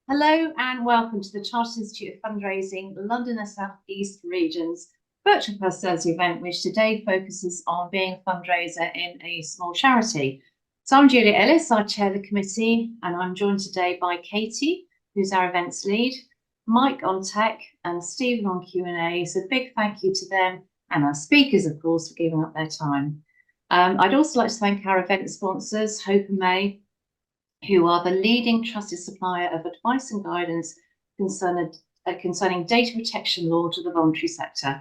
Hello and welcome to the Chartered Institute of Fundraising London and South East Regions virtual personality event, which today focuses on being a fundraiser in a small charity. So I'm Julia Ellis, I chair the committee, and I'm joined today by Katie, who's our events lead, Mike on tech, and Stephen on Q&A. So big thank you to them and our speakers, of course, for giving up their time. I'd also like to thank our event sponsors, Hope and May, who are the leading trusted supplier of advice and guidance concerning data protection law to the voluntary sector.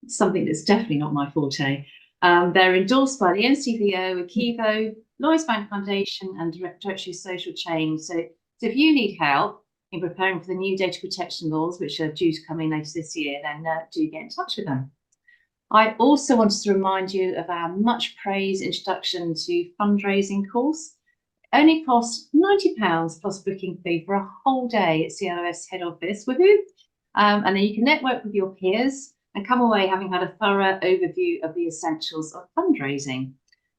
It's something that's definitely not my forte. They're endorsed by the NCVO, Akivo, Lloyds Bank Foundation, and Directory of Social Change. So if you need help in preparing for the new data protection laws, which are due to come in later this year, then do get in touch with them. I also wanted to remind you of our much praised introduction to fundraising course. Only costs £90 plus booking fee for a whole day at CLOS head office. Woohoo! And then you can network with your peers and come away having had a thorough overview of the essentials of fundraising.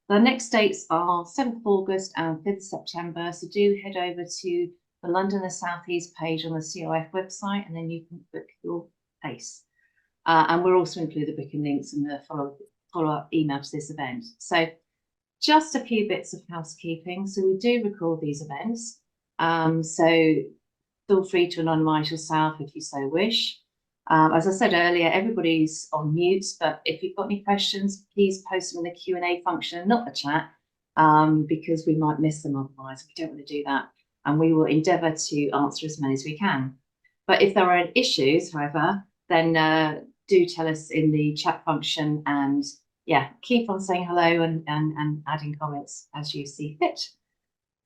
The next dates are 7th of August and 5th of September, so do head over to the London and South East page on the COF website, and then you can book your place. And we'll also include the booking links and the follow-up email to this event. So just a few bits of housekeeping. So we do record these events. So feel free to anonymise yourself if you so wish. As I said earlier, everybody's on mute, but if you've got any questions, please post them in the Q&A function, not the chat, because we might miss them otherwise. We don't want to do that. And we will endeavour to answer as many as we can. But if there are issues, however, then do tell us in the chat function, and yeah, keep on saying hello and adding comments as you see fit.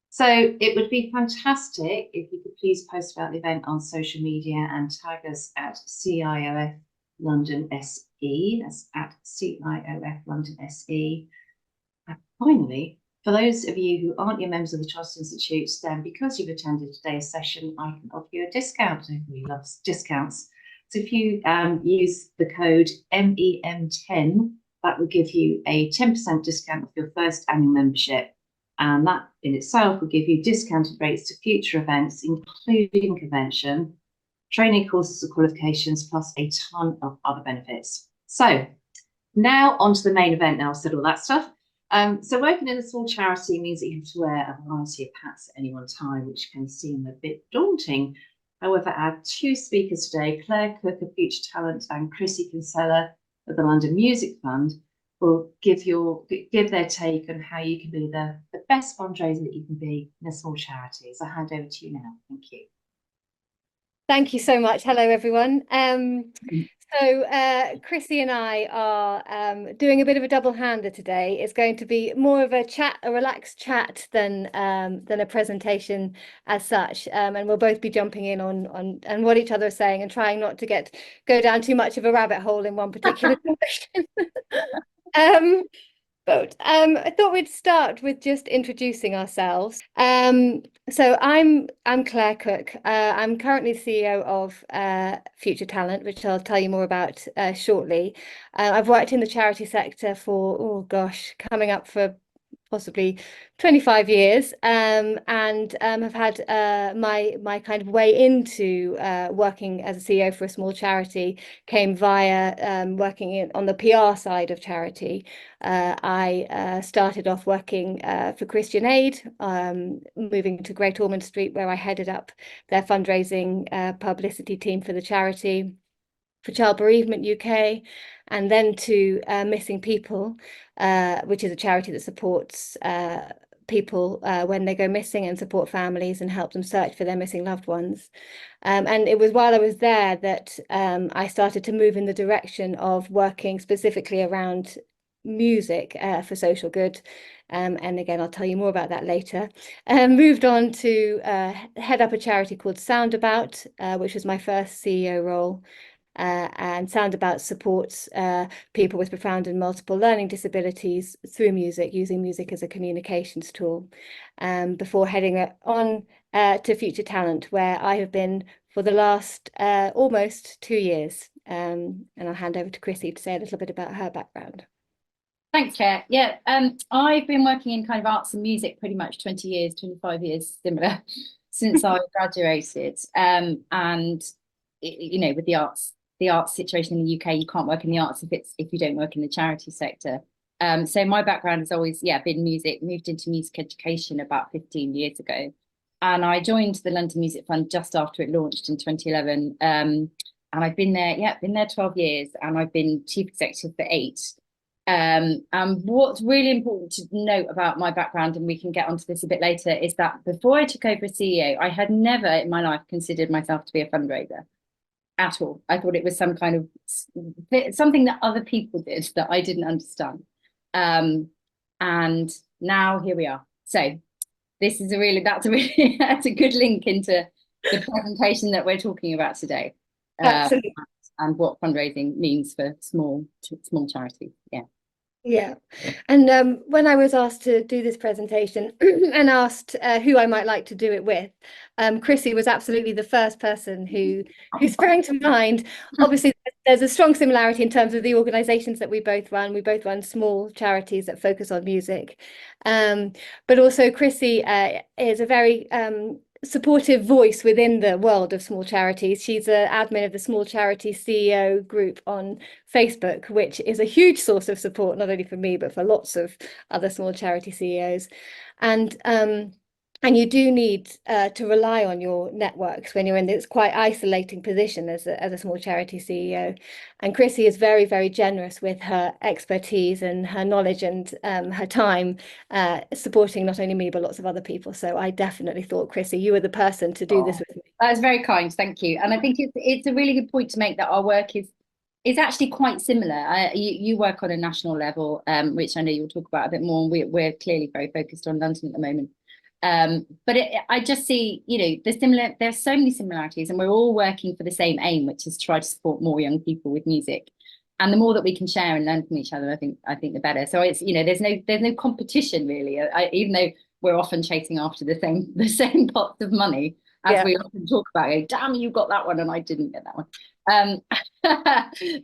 So it would be fantastic if you could please post about the event on social media and tag us at CIOF London SE. That's at CIOF London SE. And finally, for those of you who aren't yet members of the Trust Institute, then because you've attended today's session, I can offer you a discount. Everybody loves discounts. So if you use the code MEM10, that will give you a 10% discount of your first annual membership. And that in itself will give you discounted rates to future events, including convention, training courses or qualifications, plus a ton of other benefits. So now on to the main event. Now I've said all that stuff. So working in a small charity means that you have to wear a variety of hats at any one time, which can seem a bit daunting. However, our two speakers today, Clare Cook of Future Talent and Chrissy Kinsella of the London Music Fund, will give their take on how you can be the best fundraiser that you can be in a small charity. So I hand over to you now. Thank you. Thank you so much. Hello, everyone. So Chrissy and I are doing a bit of a double-hander today. It's going to be more of a chat, a relaxed chat than a presentation as such. And we'll both be jumping in on what each other is saying and trying not to go down too much of a rabbit hole in one particular direction. But I thought we'd start with just introducing ourselves. So I'm Clare Cook. I'm currently CEO of Future Talent, which I'll tell you more about shortly. I've worked in the charity sector for, oh gosh, coming up for possibly 25 years, and have had my kind of way into working as a CEO for a small charity came via working on the PR side of charity. I started off working for Christian Aid, moving to Great Ormond Street, where I headed up their fundraising publicity team for the charity, for Child Bereavement UK, and then to Missing People, which is a charity that supports people when they go missing and support families and help them search for their missing loved ones. And it was while I was there that I started to move in the direction of working specifically around music for social good. And again, I'll tell you more about that later. Moved on to head up a charity called Soundabout, which was my first CEO role. And Soundabout supports people with profound and multiple learning disabilities through music, using music as a communications tool, before heading on to Future Talent, where I have been for the last almost 2 years. And I'll hand over to Chrissy to say a little bit about her background. Thanks, Claire. Yeah, I've been working in kind of arts and music pretty much 20 years, 25 years, similar. since I graduated. And with the arts situation in the UK, you can't work in the arts if you don't work in the charity sector. So my background has always been music. Moved into music education about 15 years ago, and I joined the London Music Fund just after it launched in 2011. And I've been there 12 years, and I've been chief executive for 8. And what's really important to note about my background, and we can get onto this a bit later, is that before I took over as CEO, I had never in my life considered myself to be a fundraiser at all. I thought it was some kind of something that other people did that I didn't understand. And now here we are. So that's a good link into the presentation that we're talking about today. Absolutely. And what fundraising means for small charities. Yeah. And when I was asked to do this presentation and asked who I might like to do it with, Chrissy was absolutely the first person who sprang to mind. Obviously, there's a strong similarity in terms of the organisations that we both run. We both run small charities that focus on music. But also Chrissy is a very supportive voice within the world of small charities. She's an admin of the Small Charities CEO group on Facebook, which is a huge source of support, not only for me, but for lots of other small charity CEOs. And you do need to rely on your networks when you're in this quite isolating position as a small charity CEO. And Chrissy is very, very generous with her expertise and her knowledge and her time supporting not only me, but lots of other people. So I definitely thought, Chrissy, you were the person to do this with me. That was very kind, thank you. And I think it's a really good point to make that our work is actually quite similar. You work on a national level, which I know you'll talk about a bit more. We're clearly very focused on London at the moment. But I just see, there's so many similarities, and we're all working for the same aim, which is to try to support more young people with music. And the more that we can share and learn from each other, I think the better. So it's, there's no competition really, even though we're often chasing after the same pots of money, as we often talk about. Damn, you got that one and I didn't get that one.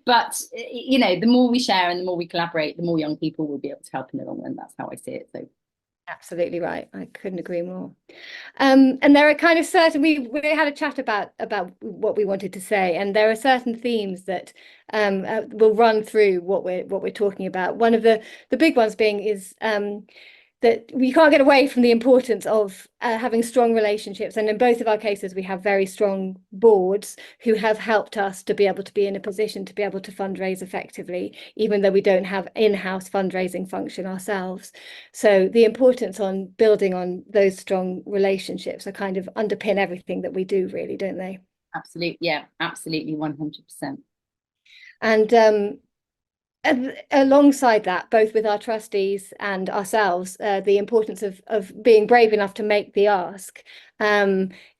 But the more we share and the more we collaborate, the more young people will be able to help in the long run. That's how I see it. So absolutely right. I couldn't agree more. And there are kind of certain, we had a chat about what we wanted to say, and there are certain themes that will run through what we're talking about. One of the big ones being is that we can't get away from the importance of having strong relationships. And in both of our cases, we have very strong boards who have helped us to be able to be in a position to be able to fundraise effectively, even though we don't have in-house fundraising function ourselves. So the importance on building on those strong relationships are kind of underpin everything that we do, really, don't they? Absolutely. Yeah, absolutely. 100%. And alongside that, both with our trustees and ourselves, the importance of being brave enough to make the ask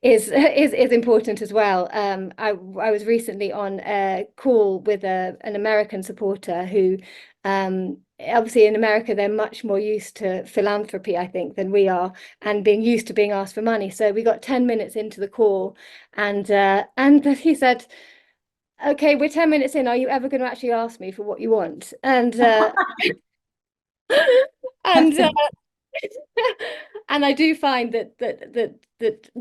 is important as well. I was recently on a call with an American supporter who, obviously in America, they're much more used to philanthropy, I think, than we are, and being used to being asked for money. So we got 10 minutes into the call, and he said, okay, we're 10 minutes in. Are you ever going to actually ask me for what you want? And and I do find that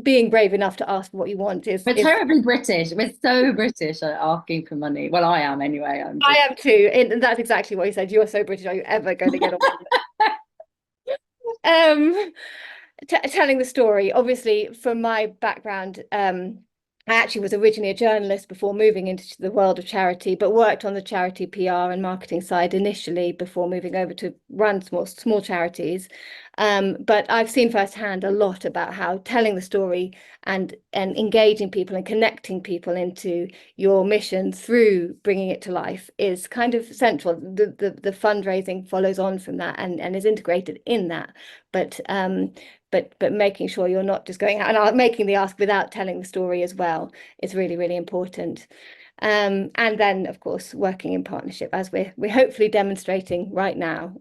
being brave enough to ask for what you want is terribly British. We're so British at asking for money. Well, I am anyway. I am too, and that's exactly what he said. You're so British. Are you ever going to get away? Telling the story, obviously, from my background, I actually was originally a journalist before moving into the world of charity, but worked on the charity PR and marketing side initially before moving over to run small charities. But I've seen firsthand a lot about how telling the story and engaging people and connecting people into your mission through bringing it to life is kind of central. The fundraising follows on from that and is integrated in that. But making sure you're not just going out and making the ask without telling the story as well is really, really important. And then, of course, working in partnership, as we're hopefully demonstrating right now.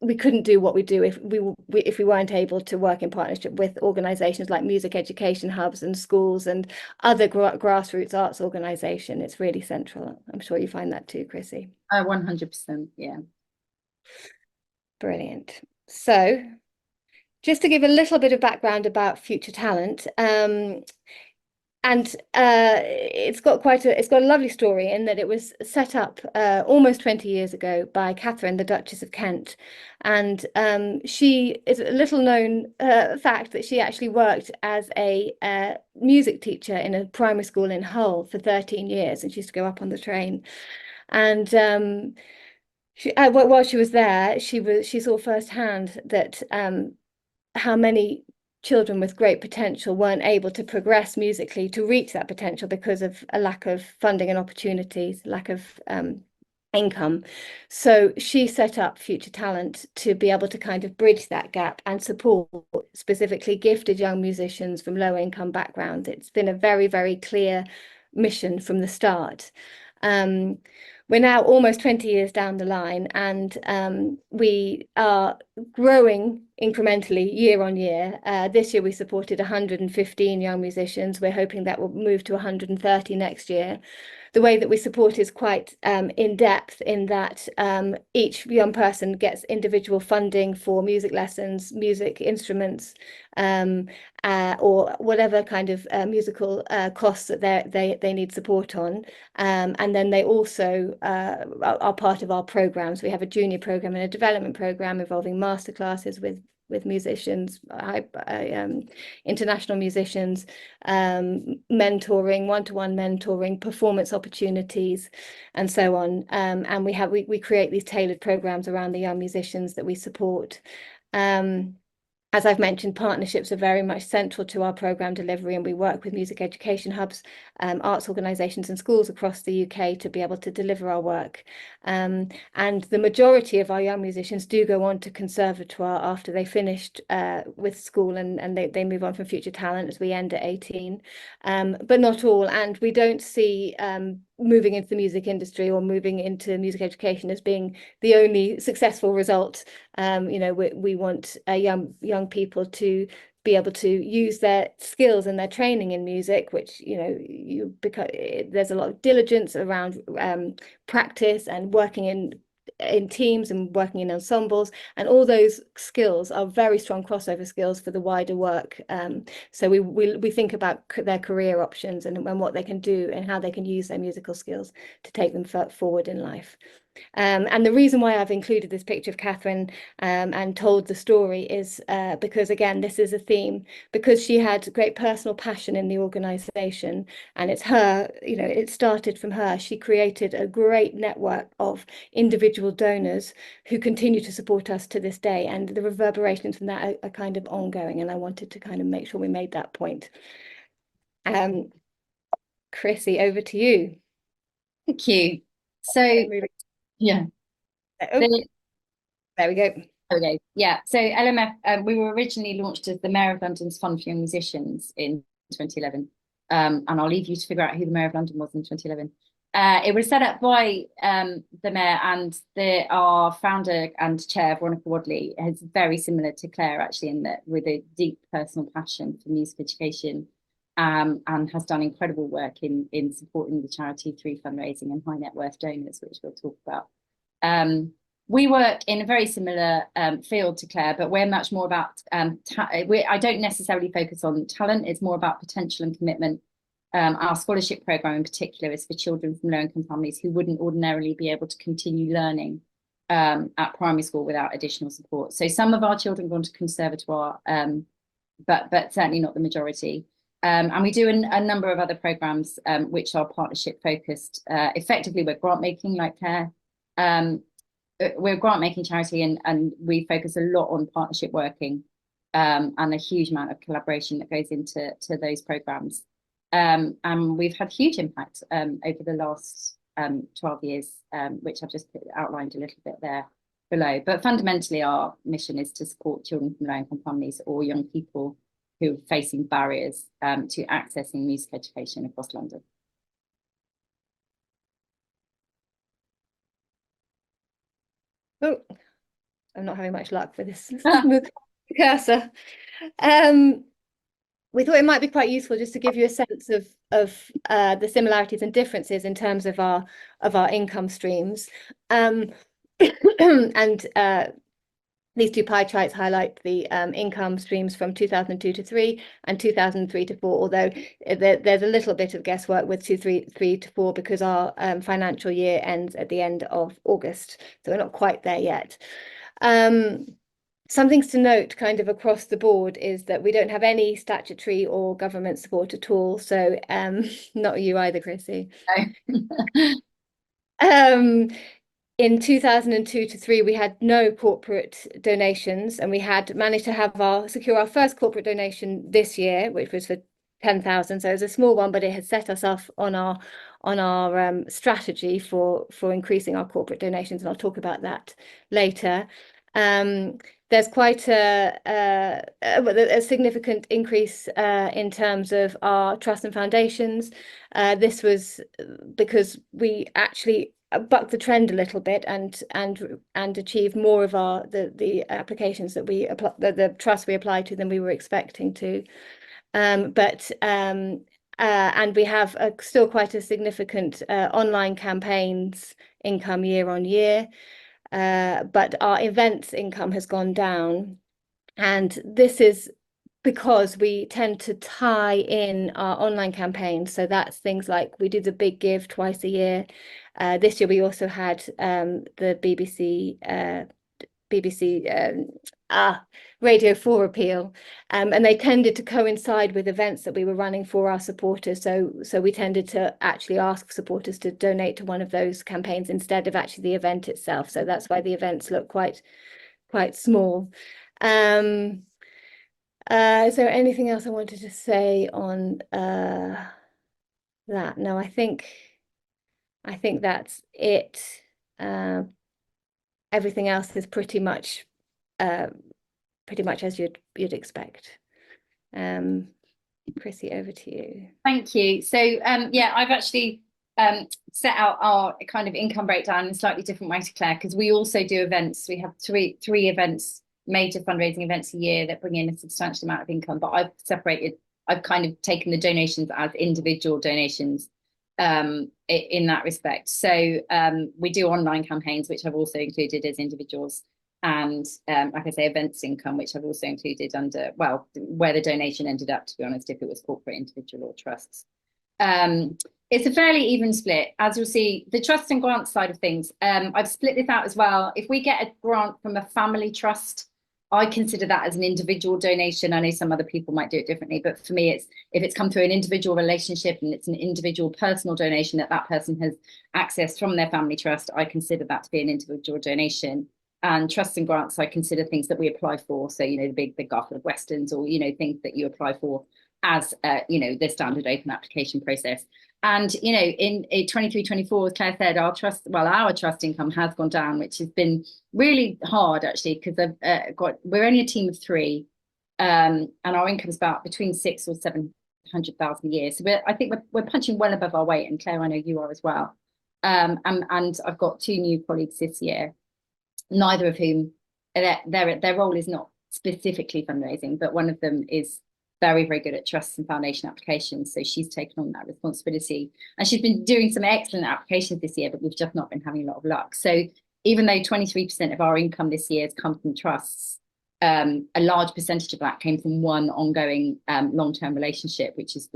We couldn't do what we do if we weren't able to work in partnership with organisations like music education hubs and schools and other grassroots arts organisation. It's really central. I'm sure you find that too, Chrissy. 100%, yeah. Brilliant. So just to give a little bit of background about Future Talent, and it's got a lovely story in that it was set up almost 20 years ago by Catherine, the Duchess of Kent, and she is a little known fact that she actually worked as a music teacher in a primary school in Hull for 13 years, and she used to go up on the train, and while she was there, she saw firsthand that how many children with great potential weren't able to progress musically to reach that potential because of a lack of funding and opportunities, lack of income. So she set up Future Talent to be able to kind of bridge that gap and support specifically gifted young musicians from low income backgrounds. It's been a very, very clear mission from the start. We're now almost 20 years down the line, and we are growing incrementally year on year. This year we supported 115 young musicians. We're hoping that will move to 130 next year. The way that we support is quite in depth, in that each young person gets individual funding for music lessons, music instruments, or whatever kind of musical costs that they need support on. And then they also are part of our programs. We have a junior program and a development program involving masterclasses with musicians, international musicians, mentoring, one-to-one mentoring, performance opportunities, and so on. And we create these tailored programs around the young musicians that we support. As I've mentioned, partnerships are very much central to our programme delivery, and we work with music education hubs, arts organisations and schools across the UK to be able to deliver our work. And the majority of our young musicians do go on to conservatoire after they finished with school, and they move on from Future Talent as we end at 18, but not all. And we don't see moving into the music industry or moving into music education as being the only successful result. We want young people to be able to use their skills and their training in music, which there's a lot of diligence around practice and working in teams and working in ensembles, and all those skills are very strong crossover skills for the wider work. So we think about their career options and what they can do and how they can use their musical skills to take them forward in life. And the reason why I've included this picture of Catherine and told the story is because, again, this is a theme, because she had great personal passion in the organisation, and it's her, it started from her. She created a great network of individual donors who continue to support us to this day, and the reverberations from that are kind of ongoing, and I wanted to kind of make sure we made that point. Chrissy, over to you. Thank you. So yeah. Oh, there we go. Okay. Yeah. So LMF, we were originally launched as the Mayor of London's Fund for Young Musicians in 2011. And I'll leave you to figure out who the Mayor of London was in 2011. It was set up by the Mayor, and our founder and chair, Veronica Wadley, is very similar to Clare, actually, in that with a deep personal passion for music education, and has done incredible work in supporting the charity through fundraising and high net worth donors, which we'll talk about. We work in a very similar field to Clare, but we're much more about, I don't necessarily focus on talent, it's more about potential and commitment. Our scholarship programme in particular is for children from low-income families who wouldn't ordinarily be able to continue learning at primary school without additional support. So some of our children go on to conservatoire, but certainly not the majority. And we do a number of other programmes which are partnership focused. Effectively, we're grant making like Clare. We're a grant making charity, and we focus a lot on partnership working and a huge amount of collaboration that goes into those programmes. And we've had huge impact over the last 12 years, which I've just outlined a little bit there below. But fundamentally, our mission is to support children from low-income families or young people who are facing barriers to accessing music education across London. Oh, I'm not having much luck with this cursor. We thought it might be quite useful just to give you a sense of the similarities and differences in terms of our income streams. And these two pie charts highlight the income streams from 2002 to 3 and 2003 to 4, although there's a little bit of guesswork with 2003 to 4 because our financial year ends at the end of August, so we're not quite there yet. Some things to note kind of across the board is that we don't have any statutory or government support at all, so not you either, Chrissy. In 2002 to 3, we had no corporate donations, and we had managed to have secure our first corporate donation this year, which was for 10,000. So it was a small one, but it has set us off on our strategy for increasing our corporate donations, and I'll talk about that later. There's quite a significant increase in terms of our trusts and foundations. This was because we actually bucked the trend a little bit and achieved more of the applications that the trust we applied to than we were expecting to. And we have still quite a significant online campaigns income year on year. But our events income has gone down, and this is because we tend to tie in our online campaigns. So that's things like we do the big give twice a year. This year we also had the BBC Radio 4 appeal, and they tended to coincide with events that we were running for our supporters. So we tended to actually ask supporters to donate to one of those campaigns instead of actually the event itself. So that's why the events look quite small. Is there anything else I wanted to say on that? No, I think that's it. Everything else is pretty much as you'd expect. Chrissy, over to you. Thank you. So yeah, I've actually set out our kind of income breakdown in a slightly different way to Claire, because we also do events. We have three events, major fundraising events a year that bring in a substantial amount of income, but I've kind of taken the donations as individual donations in that respect. So we do online campaigns, which I've also included as individuals, and like I say, events income, which I've also included under, well, where the donation ended up, to be honest, if it was corporate, individual or trusts. It's a fairly even split. As you'll see, the trust and grant side of things, I've split this out as well. If we get a grant from a family trust, I consider that as an individual donation. I know some other people might do it differently, but for me, if it's come through an individual relationship and it's an individual personal donation that person has accessed from their family trust, I consider that to be an individual donation. And trusts and grants, I consider things that we apply for. So, you know, the big Garfield of Westons, or, you know, things that you apply for as, you know, the standard open application process. And, you know, in 23-24, as Claire said, our trust income has gone down, which has been really hard, actually, because we're only a team of 3, and our income is about between 600,000 or 700,000 a year. So I think we're punching well above our weight, and Claire, I know you are as well. And I've got 2 new colleagues this year, neither of whom their role is not specifically fundraising, but one of them is very, very good at trusts and foundation applications. So she's taken on that responsibility, and she's been doing some excellent applications this year, but we've just not been having a lot of luck. So even though 23% of our income this year has come from trusts, a large percentage of that came from one ongoing long-term relationship, which is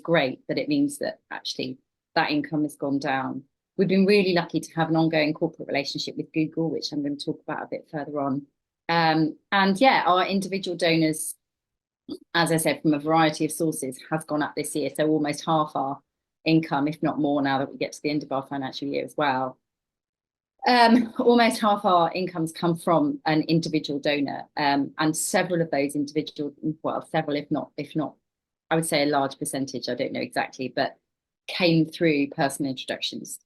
great, but it means that actually that income has gone down. We've been really lucky to have an ongoing corporate relationship with Google, which I'm going to talk about a bit further on. And yeah, our individual donors, as I said, from a variety of sources, has gone up this year. So almost half our income, if not more, now that we get to the end of our financial year as well. Almost half our incomes come from an individual donor, and several of those individual, well, several, if not, I would say a large percentage, I don't know exactly, but came through personal introductions,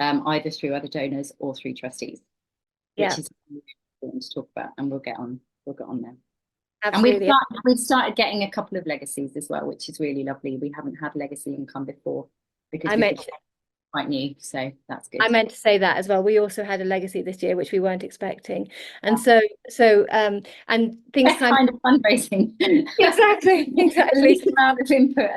either through other donors or through trustees, which is important to talk about, and we'll get on there. Absolutely. And we've started getting a couple of legacies as well, which is really lovely. We haven't had legacy income before because we're quite new, so that's good. I meant to say that as well. We also had a legacy this year, which we weren't expecting, and and things kind of fundraising. Exactly. The least amount of input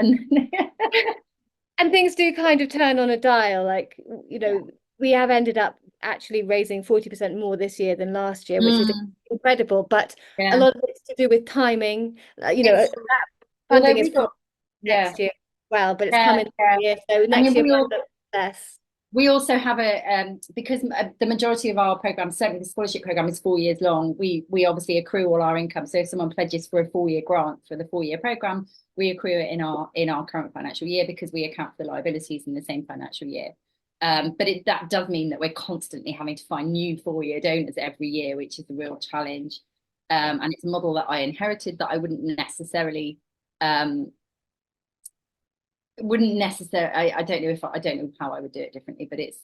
and things do kind of turn on a dial. Like, you know, we have ended up actually raising 40% more this year than last year, which is Mm, incredible. But a yeah. lot of it's to do with timing. You know, It's, that well, no, funding is we for got, yeah, next year as well, but it's yeah, coming yeah. this year, so I next mean, year might look less. we also have because the majority of our program, certainly the scholarship program, is 4 years long. We obviously accrue all our income. So if someone pledges for a 4-year grant for the 4-year program, we accrue it in our current financial year because we account for the liabilities in the same financial year. But that does mean that we're constantly having to find new 4-year donors every year, which is a real challenge. And it's a model that I inherited that I wouldn't necessarily I don't know how I would do it differently, but it's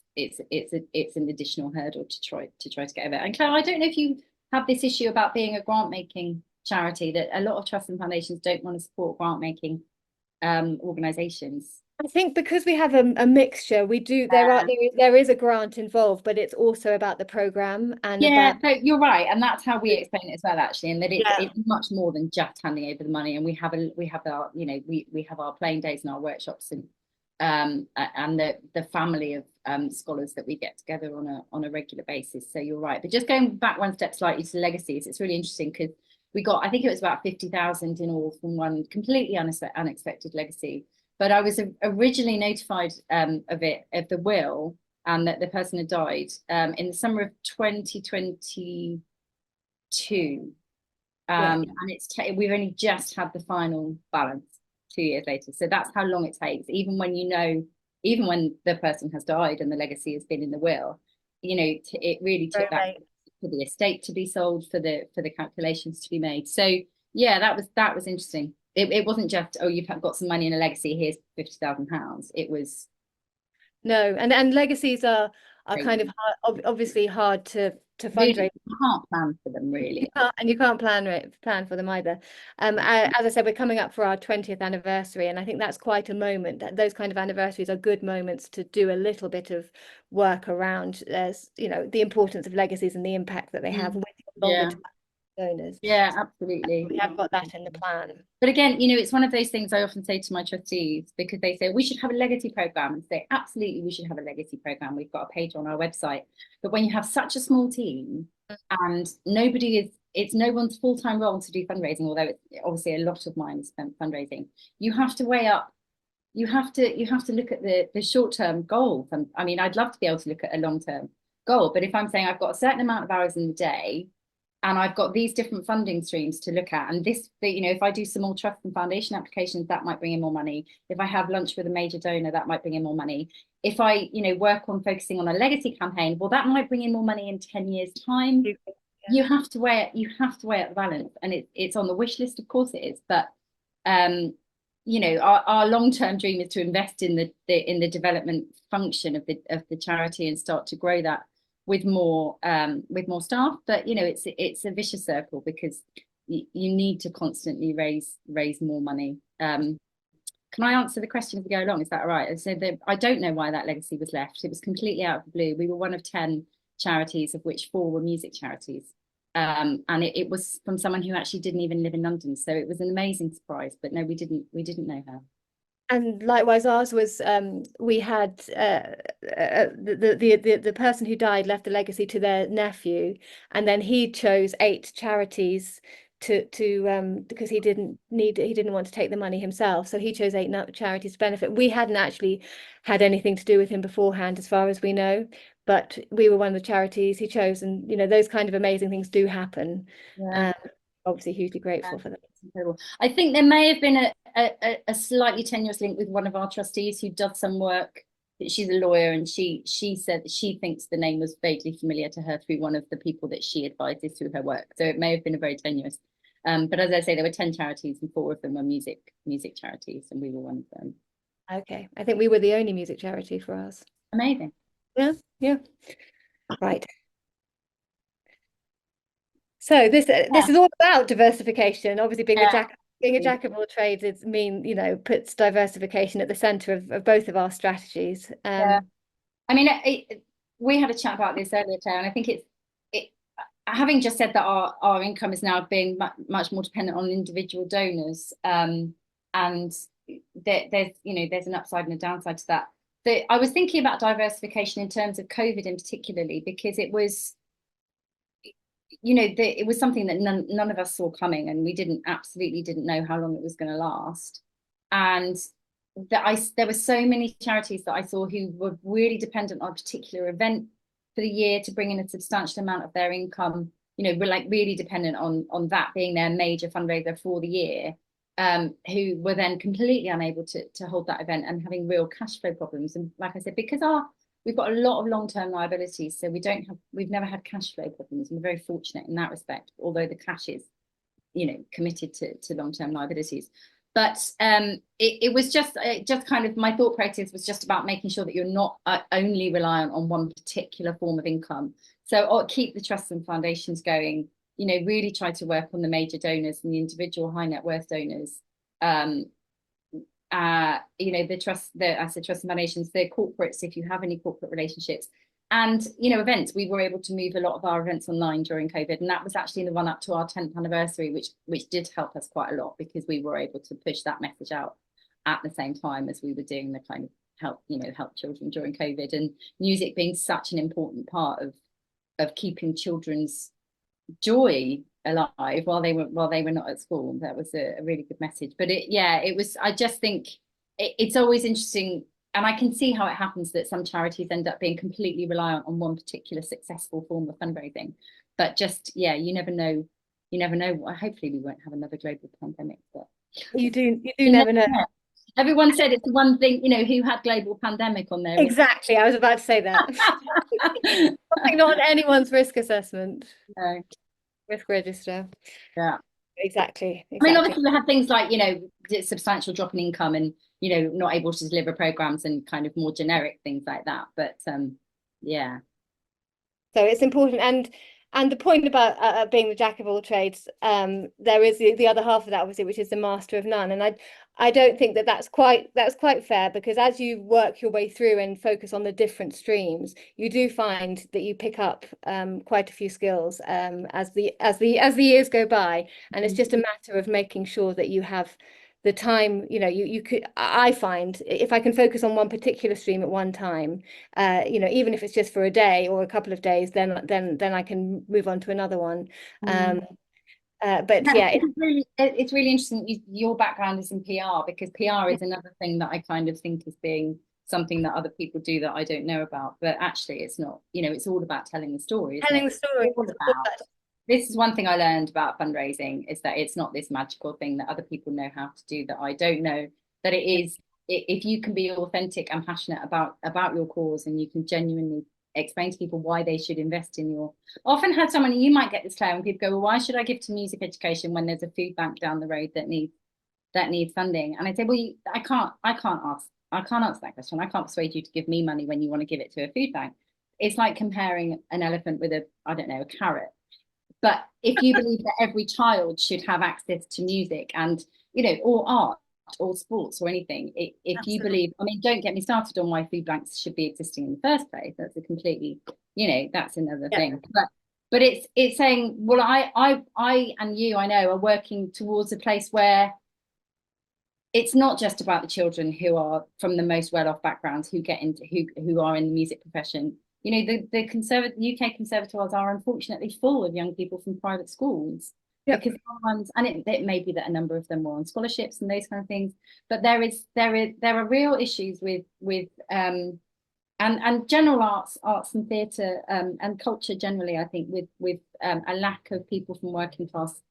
an additional hurdle to try to get over. And Claire, I don't know if you have this issue about being a grant making charity, that a lot of trusts and foundations don't want to support grant making organizations. I think because we have a mixture, we do there is a grant involved, but it's also about the program and Yeah, about so you're right, and that's how we explain it as well, actually, and that Yeah. it's much more than just handing over the money. And we have our we have our playing days and our workshops and the family of scholars that we get together on a regular basis. So you're right, but just going back one step slightly to legacies, it's really interesting because we got, I think it was about 50,000 in all from one completely unexpected legacy. But I was originally notified of the will, and that the person had died in the summer of 2022. And we've only just had the final balance 2 years later. So that's how long it takes, even when even when the person has died and the legacy has been in the will, it really took that for the estate to be sold, for the calculations to be made. So yeah, that was interesting. It wasn't just, oh, you've got some money in a legacy, here's £50,000. It was no, and legacies are kind of hard, obviously hard to fundraise. You can't plan for them, really. And you can't plan for them either. As I said, we're coming up for our 20th anniversary, and I think that's quite a moment. Those kind of anniversaries are good moments to do a little bit of work around, the importance of legacies and the impact that they have with longer term donors. Yeah, absolutely. We have got that in the plan. But again, it's one of those things I often say to my trustees, because they say we should have a legacy program, and say absolutely we should have a legacy program. We've got a page on our website. But when you have such a small team and it's no one's full-time role to do fundraising, although it's obviously a lot of mine is fundraising, you have to weigh up. You have to look at the short-term goals. And I mean, I'd love to be able to look at a long-term goal, but if I'm saying I've got a certain amount of hours in the day, and I've got these different funding streams to look at, and if I do some more trust and foundation applications, that might bring in more money. If I have lunch with a major donor, that might bring in more money. If I, work on focusing on a legacy campaign, well, that might bring in more money in 10 years' time. Yeah. You have to weigh it. You have to weigh up the balance, and it's on the wish list, of course it is. But our long-term dream is to invest in the development function of the charity and start to grow that with more staff. But it's a vicious circle, because you need to constantly raise more money. Can I answer the question as we go along? Is that all right? So I don't know why that legacy was left. It was completely out of the blue. We were one of 10 charities, of which 4 were music charities. And it was from someone who actually didn't even live in London. So it was an amazing surprise. But no, we didn't know her. And likewise, ours was we had the person who died left a legacy to their nephew, and then he chose 8 charities to because he didn't want to take the money himself, so he chose 8 charities to benefit. We hadn't actually had anything to do with him beforehand, as far as we know, but we were one of the charities he chose, and those kind of amazing things do happen. Yeah. Obviously hugely grateful for that. Incredible. I think there may have been a slightly tenuous link with one of our trustees who does some work. She's a lawyer, and she said that she thinks the name was vaguely familiar to her through one of the people that she advises through her work. So it may have been a very tenuous. But as I say, there were 10 charities, and 4 of them were music charities, and we were one of them. Okay, I think we were the only music charity for us. Amazing. Yeah. Right. So this is all about diversification. Obviously, being a jack of all trades, puts diversification at the centre of both of our strategies. I mean, we had a chat about this earlier, Claire, and I think having just said that our income is now being much more dependent on individual donors, and there's an upside and a downside to that. I was thinking about diversification in terms of COVID in particularly, because it was, you know, it was something that none of us saw coming, and we absolutely didn't know how long it was going to last. And there were so many charities that I saw who were really dependent on a particular event for the year to bring in a substantial amount of their income. You know, were like really dependent on that being their major fundraiser for the year, who were then completely unable to hold that event and having real cash flow problems. And like I said, because we've got a lot of long-term liabilities, so we've never had cash flow problems. We're very fortunate in that respect, although the cash is, you know, committed to long-term liabilities. But it was just kind of, my thought process was just about making sure that you're not only reliant on one particular form of income. So keep the trusts and foundations going, you know, really try to work on the major donors and the individual high net worth donors. You know, the trusts and foundations, the corporates, if you have any corporate relationships, and, you know, events. We were able to move a lot of our events online during COVID, and that was actually in the run up to our 10th anniversary, which did help us quite a lot, because we were able to push that message out at the same time as we were doing the kind of help children during COVID, and music being such an important part of keeping children's joy alive while they were not at school. That was a really good message. But I just think it's always interesting. And I can see how it happens that some charities end up being completely reliant on one particular successful form of fundraising. But just, you never know. Hopefully we won't have another global pandemic. But you do never know. Everyone said it's the one thing, you know, who had global pandemic on there. Exactly. I was about to say that. Not on anyone's risk assessment. No. Risk register. Yeah. Exactly. I mean, obviously we have things like, you know, substantial drop in income and, you know, not able to deliver programs and kind of more generic things like that. But yeah. So it's important. And the point about being the jack of all trades, there is the other half of that, obviously, which is the master of none. And I don't think that's quite fair, because as you work your way through and focus on the different streams, you do find that you pick up quite a few skills as the years go by. And it's just a matter of making sure that you have the time. You know, you could, I find, if I can focus on one particular stream at one time, you know, even if it's just for a day or a couple of days, then I can move on to another one. But it's really interesting. Your background is in PR, because PR is another thing that I kind of think is being something that other people do that I don't know about. But actually, it's not. You know, it's all about telling the story. This is one thing I learned about fundraising, is that it's not this magical thing that other people know how to do that I don't know. That it is, if you can be authentic and passionate about your cause, and you can genuinely explain to people why they should invest in your. Often had someone, you might get this, Claire, when people go, well, why should I give to music education when there's a food bank down the road that needs funding? And I say, well, I can't answer that question. I can't persuade you to give me money when you want to give it to a food bank. It's like comparing an elephant with a carrot. But if you believe that every child should have access to music and, you know, or art or sports or anything, if you believe, I mean, don't get me started on why food banks should be existing in the first place. That's a completely, you know, that's another thing. But it's saying, well, I and you, I know, are working towards a place where it's not just about the children who are from the most well-off backgrounds who get into who are in the music profession. You know, the UK conservatoires are unfortunately full of young people from private schools. Because it may be that a number of them were on scholarships and those kind of things, but there are real issues with and general arts and theatre and culture generally, I think, with a lack of people from working class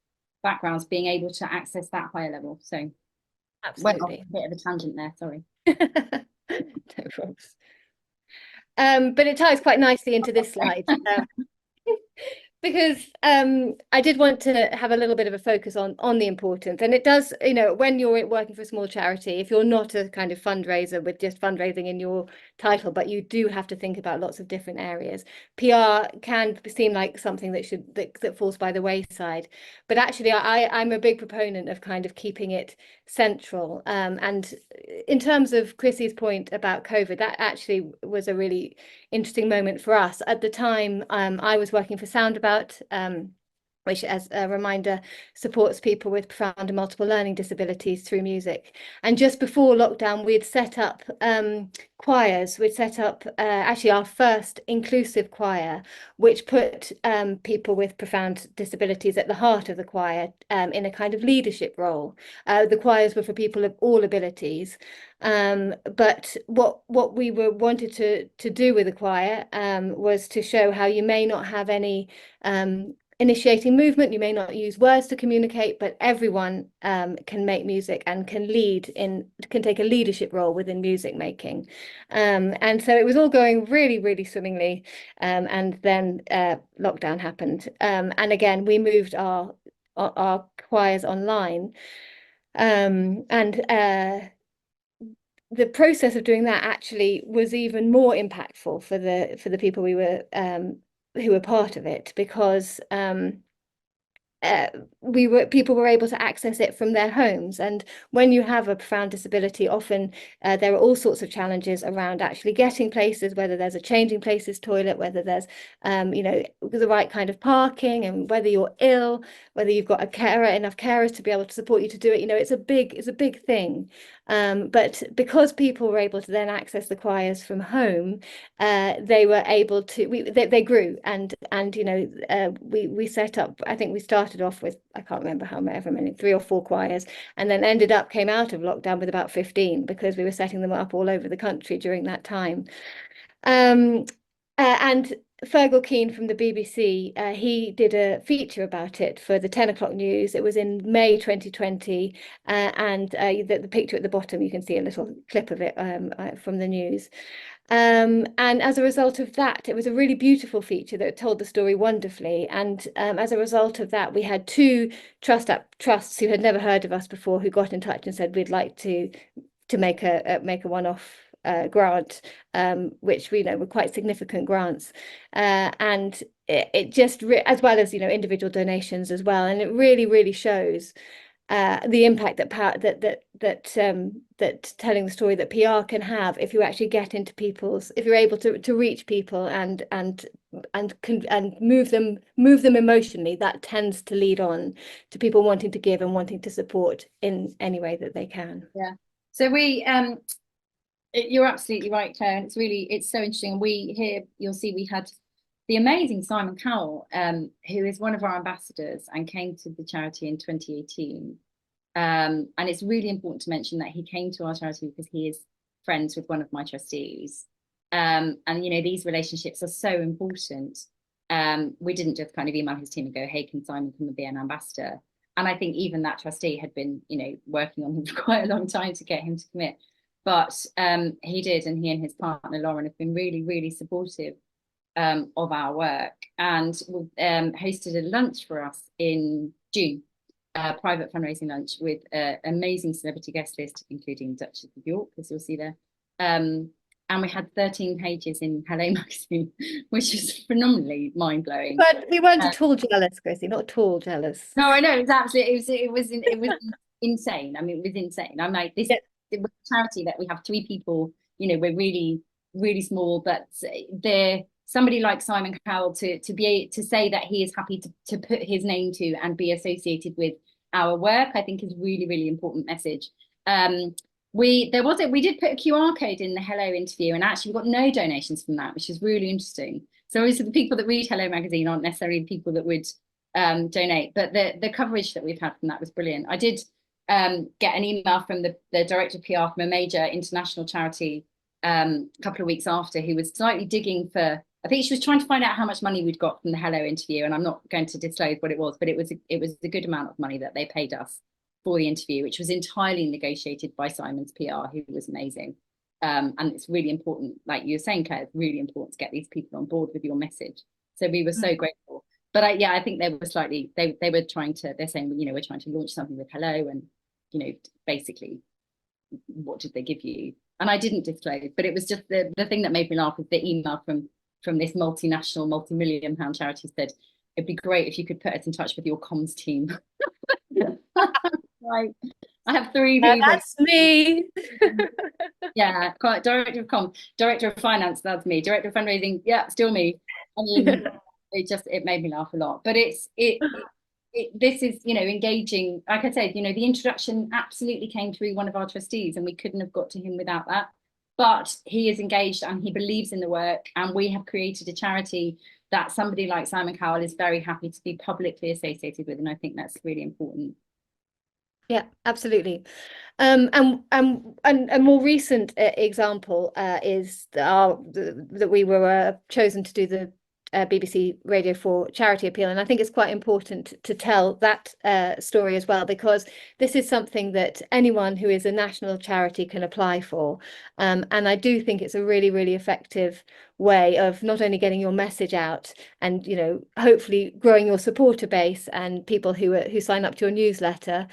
backgrounds being able to access that higher level. So absolutely, a bit of a tangent there, sorry. No problems. But it ties quite nicely into this slide. Because I did want to have a little bit of a focus on the importance, and it does, you know, when you're working for a small charity, if you're not a kind of fundraiser with just fundraising in your title, but you do have to think about lots of different areas. PR can seem like something that falls by the wayside, but actually I'm a big proponent of kind of keeping it central. And in terms of Chrissy's point about COVID, that actually was a really interesting moment for us. At the time, I was working for Soundabout, which, as a reminder, supports people with profound and multiple learning disabilities through music. And just before lockdown, we'd set up choirs. We'd set up actually our first inclusive choir, which put people with profound disabilities at the heart of the choir in a kind of leadership role. The choirs were for people of all abilities. But what we wanted to do with the choir was to show how you may not have any initiating movement, you may not use words to communicate, but everyone can make music and can take a leadership role within music making. And so it was all going really, really swimmingly. And then lockdown happened. And again, we moved our choirs online. The process of doing that actually was even more impactful for the people who were part of it, because people were able to access it from their homes. And when you have a profound disability, often there are all sorts of challenges around actually getting places, whether there's a changing places toilet, whether there's the right kind of parking, and whether you're ill, whether you've got enough carers to be able to support you to do it. It's a big thing. But because people were able to then access the choirs from home, they were able to, they grew, and we set up, I think we started off with, I can't remember however many, 3 or 4 choirs, and then came out of lockdown with about 15, because we were setting them up all over the country during that time. And Fergal Keane from the BBC, he did a feature about it for the 10 o'clock news. It was in May 2020, and the picture at the bottom, you can see a little clip of it from the news. And as a result of that, it was a really beautiful feature that told the story wonderfully. And as a result of that, we had 2 trusts who had never heard of us before, who got in touch and said, we'd like to make a one-off grant, which we know were quite significant grants, and it just as well as individual donations as well. And it really shows the impact that telling the story that PR can have, if you actually get into if you're able to reach people and move them emotionally, that tends to lead on to people wanting to give and wanting to support in any way that they can. Yeah. So you're absolutely right, Claire. And it's so interesting. You'll see we had the amazing Simon Cowell, who is one of our ambassadors and came to the charity in 2018. And it's really important to mention that he came to our charity because he is friends with one of my trustees. And these relationships are so important. We didn't just kind of email his team and go, hey, can Simon come and be an ambassador? And I think even that trustee had been, working on him for quite a long time to get him to commit. But he did, and he and his partner Lauren have been really, really supportive of our work, and hosted a lunch for us in June, a private fundraising lunch with an amazing celebrity guest list, including Duchess of York, as you'll see there. And we had 13 pages in Hello magazine, which was phenomenally mind-blowing. But we weren't at all jealous, Chrissy, not at all jealous. No, I know, it was absolutely, it was insane. I mean, it was insane. I'm like, this. Yeah. It was a charity that we have 3 people, we're really, really small, but somebody like Simon Cowell to say that he is happy to put his name to and be associated with our work, I think is really, really important message. We did put a QR code in the Hello interview, and actually we got no donations from that, which is really interesting. So obviously the people that read Hello magazine aren't necessarily the people that would donate, but the coverage that we've had from that was brilliant. I did get an email from the director of PR from a major international charity a couple of weeks after, who was slightly digging for, I think she was trying to find out how much money we'd got from the Hello interview, and I'm not going to disclose what it was, but it was a good amount of money that they paid us for the interview, which was entirely negotiated by Simon's PR, who was amazing. And it's really important, like you were saying, Claire, it's really important to get these people on board with your message. So we were so grateful. But I think they were slightly, they're saying, we're trying to launch something with Hello, and basically, what did they give you? And I didn't disclose, but it was just the thing that made me laugh was the email from this multinational, multi-million-pound charity said, it'd be great if you could put us in touch with your comms team. Like, I have 3 people. That's me. Yeah, director of comms, director of finance, that's me. Director of fundraising, yeah, still me. I mean, it made me laugh a lot. But this is, you know, engaging. Like I said, you know, the introduction absolutely came through one of our trustees, and we couldn't have got to him without that. But he is engaged and he believes in the work, and we have created a charity that somebody like Simon Cowell is very happy to be publicly associated with, and I think that's really important. Yeah, absolutely. And a more recent example is that we were chosen to do the BBC Radio 4 charity appeal, and I think it's quite important to tell that story as well, because this is something that anyone who is a national charity can apply for, and I do think it's a really, really effective way of not only getting your message out and, you know, hopefully growing your supporter base and people who sign up to your newsletter,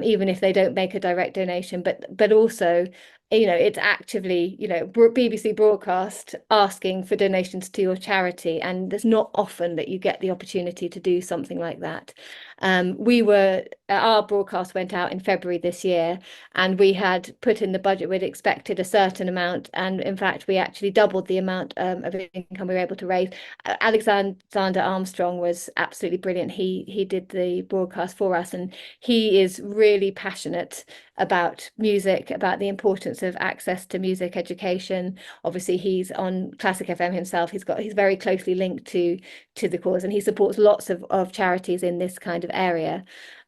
even if they don't make a direct donation, but also, you know, it's actively, you know, BBC broadcast asking for donations to your charity, and there's not often that you get the opportunity to do something like that. Our broadcast went out in February this year, and we had put in the budget, we'd expected a certain amount, and in fact we actually doubled the amount of income we were able to raise. Alexander Armstrong was absolutely brilliant. He did the broadcast for us, and he is really passionate about music, about the importance of access to music education. Obviously, he's on Classic FM himself. He's very closely linked to the cause, and he supports lots of charities in this kind of area.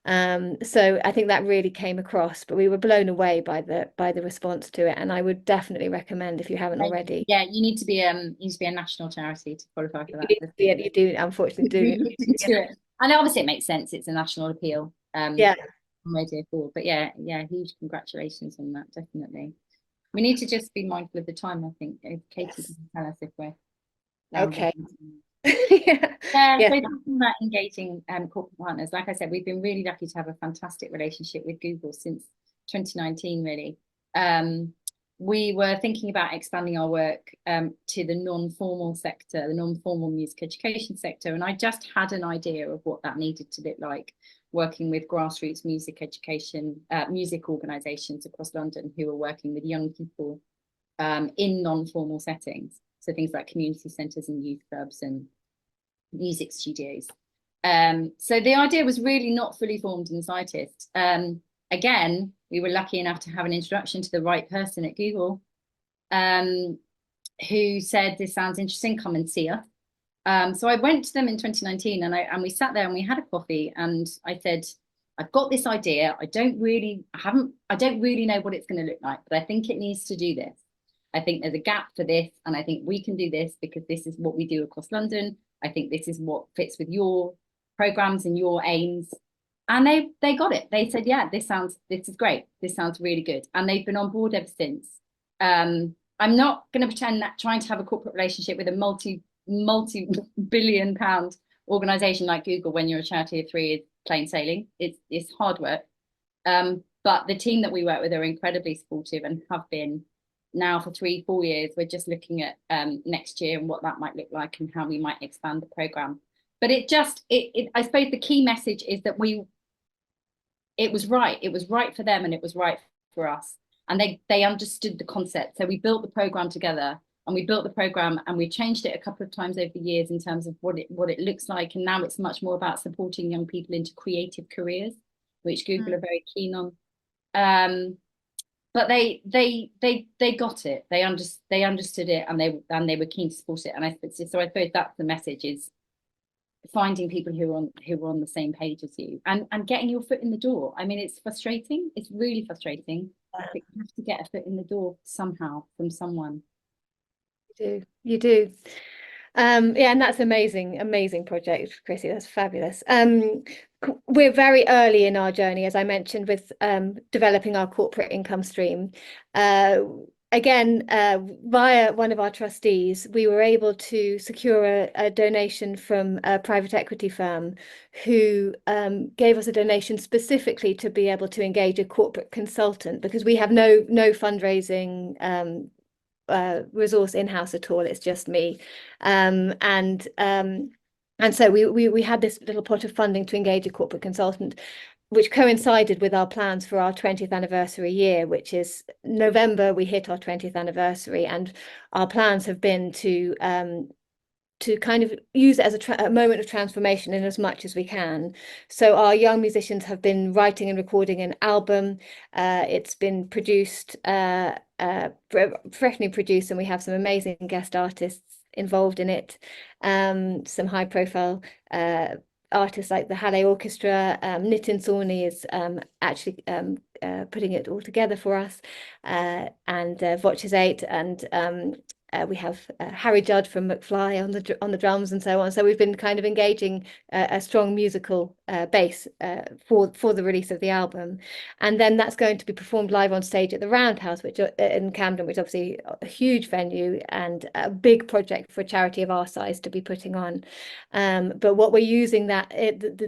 So I think that really came across, but we were blown away by the response to it, and I would definitely recommend, if you haven't already. Yeah, you need to be a national charity to qualify for that. You do, unfortunately do. You need to do it. And obviously it makes sense, it's a national appeal. Yeah. On Radio 4, but yeah, huge congratulations on that. Definitely, we need to just be mindful of the time. I think Katie can tell us if we're okay. Yeah, yeah. so talking about engaging corporate partners, like I said, we've been really lucky to have a fantastic relationship with Google since 2019, really. We were thinking about expanding our work to the non-formal sector, the non-formal music education sector, and I just had an idea of what that needed to look like, working with grassroots music education, music organisations across London who are working with young people in non-formal settings. So things like community centres and youth clubs and music studios. So the idea was really not fully formed and scientist. Again, we were lucky enough to have an introduction to the right person at Google, who said, this sounds interesting, come and see us. So I went to them in 2019 and we sat there and we had a coffee, and I said, I've got this idea. I don't really know what it's going to look like, but I think it needs to do this. I think there's a gap for this, and I think we can do this because this is what we do across London. I think this is what fits with your programs and your aims. And they got it. They said, yeah, this is great. This sounds really good. And they've been on board ever since. I'm not going to pretend that trying to have a corporate relationship with a multi-billion pound organization like Google when you're a charity of 3 is plain sailing. It's hard work. But the team that we work with are incredibly supportive and have been now for 3-4 years. We're just looking at next year and what that might look like and how we might expand the program. But I suppose the key message is that it was right. It was right for them and it was right for us. And they understood the concept. So we built the program together, and we built the program and we changed it a couple of times over the years in terms of what it looks like. And now it's much more about supporting young people into creative careers, which Google are very keen on. But they got it. They understood it, and they were keen to support it. And so I suppose that's the message, is finding people who are on the same page as you, and getting your foot in the door. I mean, it's frustrating. It's really frustrating. But you have to get a foot in the door somehow from someone. You do. Yeah, and that's amazing project, Chrissy. That's fabulous. We're very early in our journey, as I mentioned, with developing our corporate income stream. Again, via one of our trustees, we were able to secure a donation from a private equity firm who gave us a donation specifically to be able to engage a corporate consultant, because we have no fundraising resource in-house at all. It's just me, and so we had this little pot of funding to engage a corporate consultant, which coincided with our plans for our 20th anniversary year, which is November. We hit our 20th anniversary, and our plans have been to kind of use it as a moment of transformation in as much as we can. So our young musicians have been writing and recording an album. It's been produced, professionally produced, and we have some amazing guest artists involved in it. Some high profile artists like the Halle Orchestra. Nitin Sawhney is actually putting it all together for us, and Voces 8, and we have Harry Judd from McFly on the drums and so on. So we've been kind of engaging a strong musical base for the release of the album, and then that's going to be performed live on stage at the Roundhouse, which in Camden, which is obviously a huge venue and a big project for a charity of our size to be putting on. But what we're using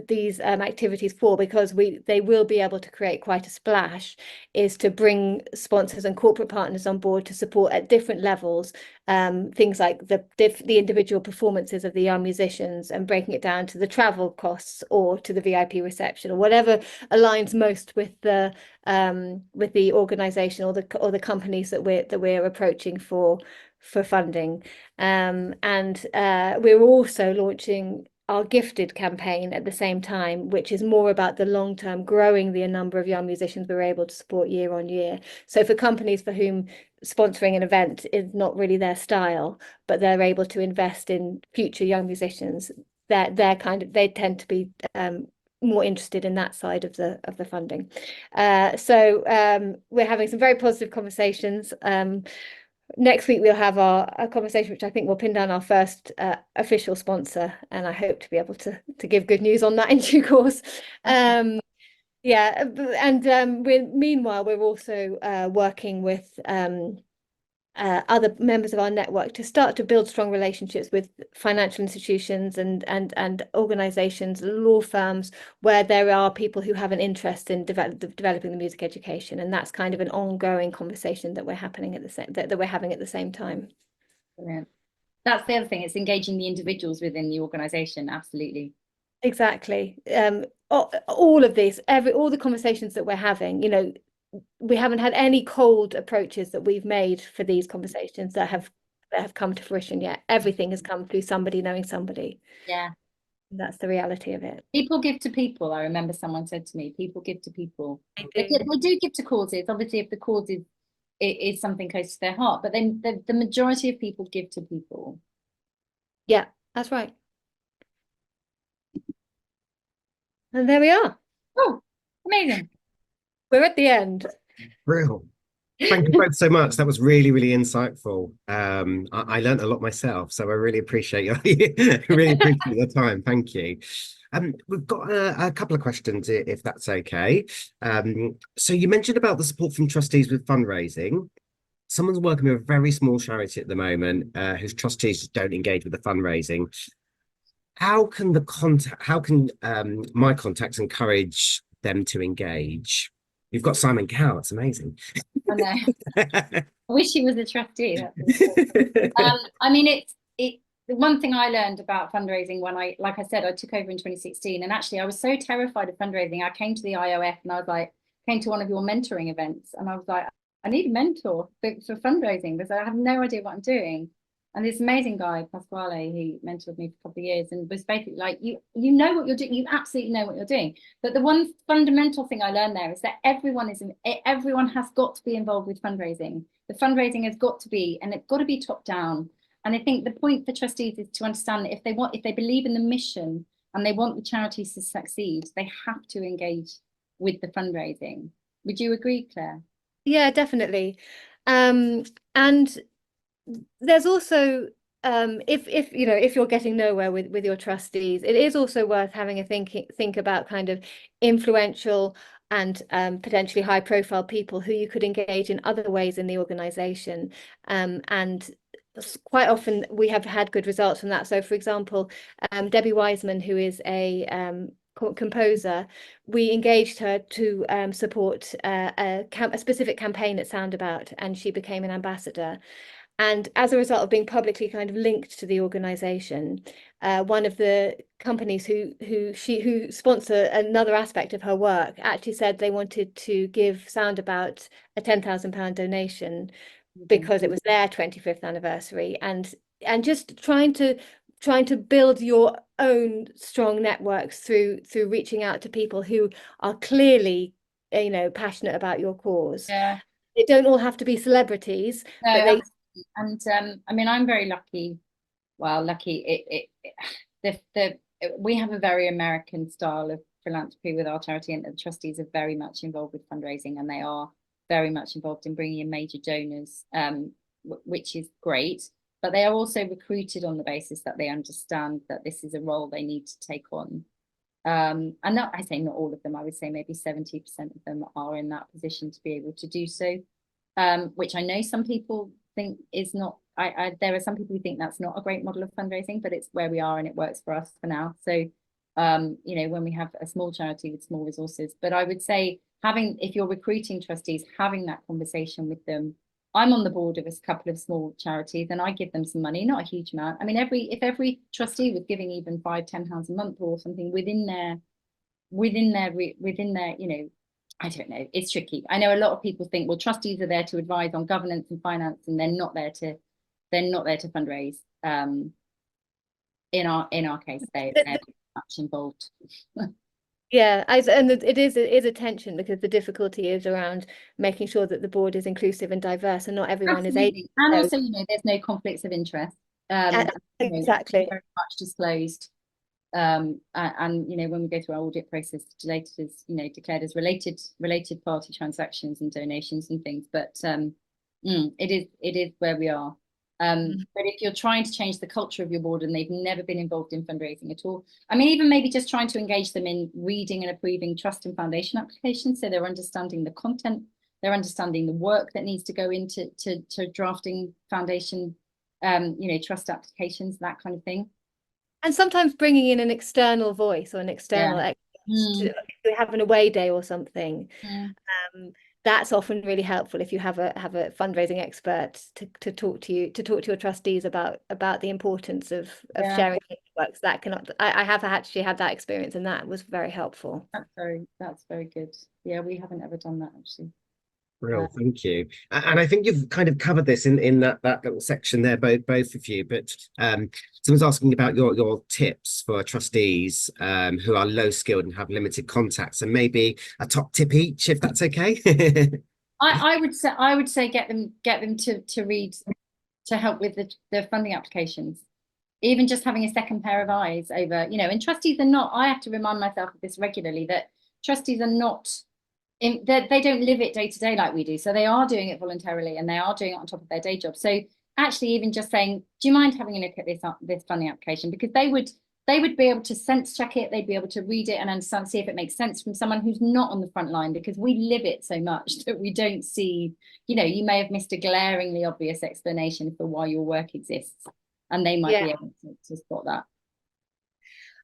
these activities for, because they will be able to create quite a splash, is to bring sponsors and corporate partners on board to support at different levels. Things like the individual performances of the young musicians, and breaking it down to the travel costs or to the VIP reception, or whatever aligns most with the organisation or the companies that we're approaching for funding. And we're also launching our gifted campaign at the same time, which is more about the long term, growing the number of young musicians we're able to support year on year. So for companies for whom sponsoring an event is not really their style, but they're able to invest in future young musicians, they tend to be more interested in that side of the funding. So we're having some very positive conversations. Next week we'll have a conversation, which I think will pin down our first official sponsor, and I hope to be able to give good news on that in due course. Yeah, and meanwhile we're also working with other members of our network to start to build strong relationships with financial institutions and organizations, law firms, where there are people who have an interest in developing the music education, and that's kind of an ongoing conversation that we're having at the same time. Brilliant. That's the other thing, it's engaging the individuals within the organization. Absolutely. Exactly. All of these, all the conversations that we're having, you know, we haven't had any cold approaches that we've made for these conversations that have come to fruition yet. Everything has come through somebody knowing somebody. Yeah. That's the reality of it. People give to people. I remember someone said to me, people give to people. They do give to causes. Obviously, if the cause is something close to their heart, but then the majority of people give to people. Yeah, that's right. And there we are. Oh, amazing. We're at the end. Brilliant. Thank you both so much. That was really, really insightful. I learned a lot myself, so I really appreciate your time. Thank you. We've got a couple of questions, if that's okay. So you mentioned about the support from trustees with fundraising. Someone's working with a very small charity at the moment, whose trustees don't engage with the fundraising. How can my contacts encourage them to engage? You've got Simon Cowell, it's amazing. I know. I wish he was a trustee. I mean, the one thing I learned about fundraising when I took over in 2016, and actually I was so terrified of fundraising. I came to the IOF and I was like, came to one of your mentoring events, and I was like, I need a mentor for fundraising because I have no idea what I'm doing. And this amazing guy, Pasquale, he mentored me for a couple of years and was basically like, you know what you're doing, you absolutely know what you're doing. But the one fundamental thing I learned there is that everyone has got to be involved with fundraising. The fundraising has got to be, and it's got to be top down. And I think the point for trustees is to understand that if they believe in the mission and they want the charities to succeed, they have to engage with the fundraising. Would you agree, Claire? Yeah, definitely. And there's also if you're getting nowhere with your trustees, it is also worth having a think about kind of influential and potentially high profile people who you could engage in other ways in the organization, and quite often we have had good results from that. So for example, Debbie Wiseman, who is a composer, we engaged her to support a specific campaign at Soundabout, and she became an ambassador. And as a result of being publicly kind of linked to the organisation, one of the companies who sponsor another aspect of her work actually said they wanted to give Soundabout a £10,000 donation because it was their 25th anniversary, and just trying to trying to build your own strong networks through reaching out to people who are clearly, you know, passionate about your cause. Yeah. They don't all have to be celebrities, No, but they. and I mean, I'm very lucky. Well, lucky. We have a very American style of philanthropy with our charity, and the trustees are very much involved with fundraising, and they are very much involved in bringing in major donors, which is great. But they are also recruited on the basis that they understand that this is a role they need to take on. And not, I say not all of them, I would say maybe 70% of them are in that position to be able to do so, which I know some people think is not, there are some people who think that's not a great model of fundraising, but it's where we are and it works for us for now. So, you know, when we have a small charity with small resources, but I would say if you're recruiting trustees, having that conversation with them. I'm on the board of a couple of small charities and I give them some money, not a huge amount. I mean, if every trustee was giving even £5-10 a month or something within their, you know, I don't know, it's tricky. I know a lot of people think, well, trustees are there to advise on governance and finance, and they're not there to fundraise. In our case, they're very much involved. Yeah, and it is a tension, because the difficulty is around making sure that the board is inclusive and diverse, and not everyone Absolutely. is able. And also, you know, there's no conflicts of interest. Exactly. You know, very much disclosed. And you know, when we go through our audit process, delated as, you know, declared as related party transactions and donations and things. But it is where we are. But if you're trying to change the culture of your board and they've never been involved in fundraising at all, I mean, even maybe just trying to engage them in reading and approving trust and foundation applications, so they're understanding the content, they're understanding the work that needs to go into drafting foundation, you know, trust applications, that kind of thing. And sometimes bringing in an external voice or an external expert to have an away day or something. That's often really helpful if you have a fundraising expert to talk to your trustees about the importance of sharing networks. That cannot. I have actually had that experience, and that was very helpful. That's very good. Yeah, we haven't ever done that actually. Real, thank you. And I think you've kind of covered this in that little section there, both of you. But someone's asking about your tips for trustees who are low skilled and have limited contacts, and maybe a top tip each, if that's okay. I would say get them to read, to help with the funding applications. Even just having a second pair of eyes over, you know, and trustees are not, I have to remind myself of this regularly, that trustees are not, they don't live it day to day like we do. So they are doing it voluntarily and they are doing it on top of their day job. So actually even just saying, do you mind having a look at this funding application? Because they would be able to sense check it, they'd be able to read it and understand, see if it makes sense from someone who's not on the front line, because we live it so much that we don't see, you know, you may have missed a glaringly obvious explanation for why your work exists, and they might be able to spot that.